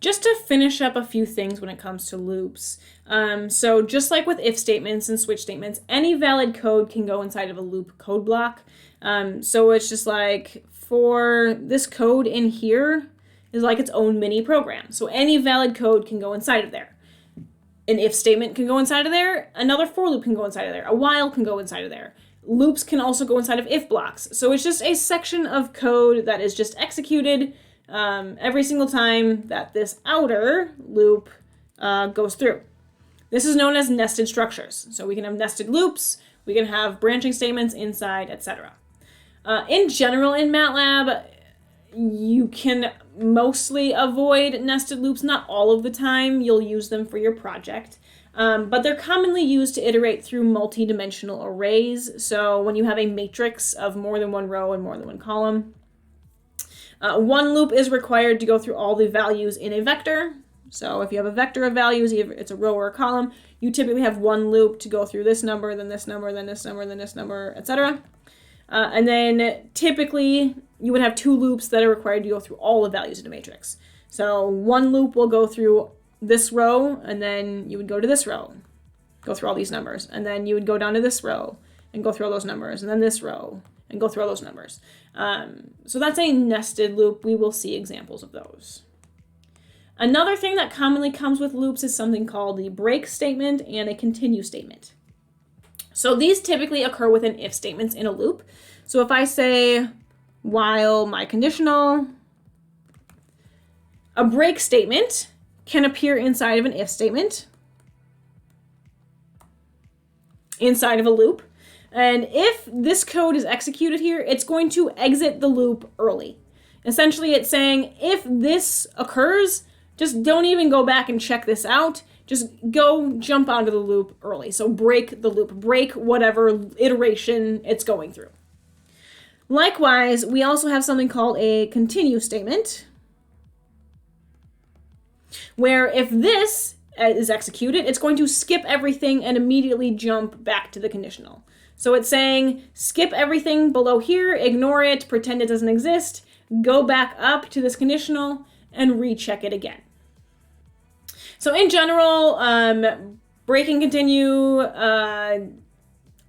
just to finish up a few things when it comes to loops. So just like with if statements and switch statements, any valid code can go inside of a loop code block. So it's just like for this code in here is like its own mini program. So any valid code can go inside of there. An if statement can go inside of there. Another for loop can go inside of there. A while can go inside of there. Loops can also go inside of if blocks. So it's just a section of code that is just executed every single time that this outer loop goes through. This is known as nested structures. So we can have nested loops, we can have branching statements inside, etc. In general in MATLAB, you can mostly avoid nested loops. Not all of the time. You'll use them for your project. But they're commonly used to iterate through multi-dimensional arrays. So when you have a matrix of more than one row and more than one column, one loop is required to go through all the values in a vector. So if you have a vector of values, either it's a row or a column, you typically have one loop to go through this number, then this number, then this number, then this number, etc. And then typically you would have two loops that are required to go through all the values in a matrix. So one loop will go through this row, and then you would go to this row, go through all these numbers, and then you would go down to this row and go through all those numbers, and then this row and go through all those numbers. So that's a nested loop. We will see examples of those. Another thing that commonly comes with loops is something called the break statement and a continue statement. So these typically occur within if statements in a loop. So if I say while my conditional, a break statement can appear inside of an if statement, inside of a loop. And if this code is executed here, it's going to exit the loop early. Essentially, it's saying if this occurs, just don't even go back and check this out. Just go jump out of the loop early. So break the loop, break whatever iteration it's going through. Likewise, we also have something called a continue statement, where if this is executed, it's going to skip everything and immediately jump back to the conditional. So it's saying skip everything below here, ignore it, pretend it doesn't exist, go back up to this conditional, and recheck it again. So in general, break and continue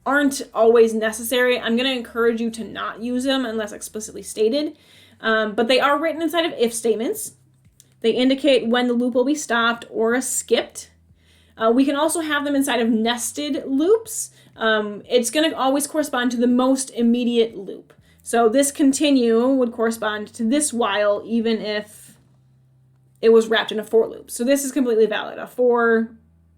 aren't always necessary. I'm going to encourage you to not use them unless explicitly stated, but they are written inside of if statements. They indicate when the loop will be stopped or skipped. We can also have them inside of nested loops. It's going to always correspond to the most immediate loop. So this continue would correspond to this while, even if it was wrapped in a for loop. So this is completely valid. A for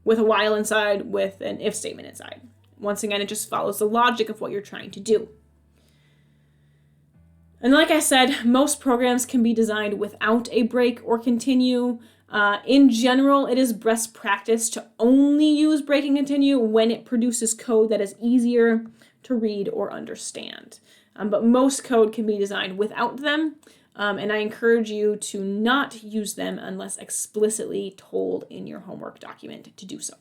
with a while inside with an if statement inside. Once again, it just follows the logic of what you're trying to do. And like I said, most programs can be designed without a break or continue. In general, it is best practice to only use break and continue when it produces code that is easier to read or understand. But most code can be designed without them, and I encourage you to not use them unless explicitly told in your homework document to do so.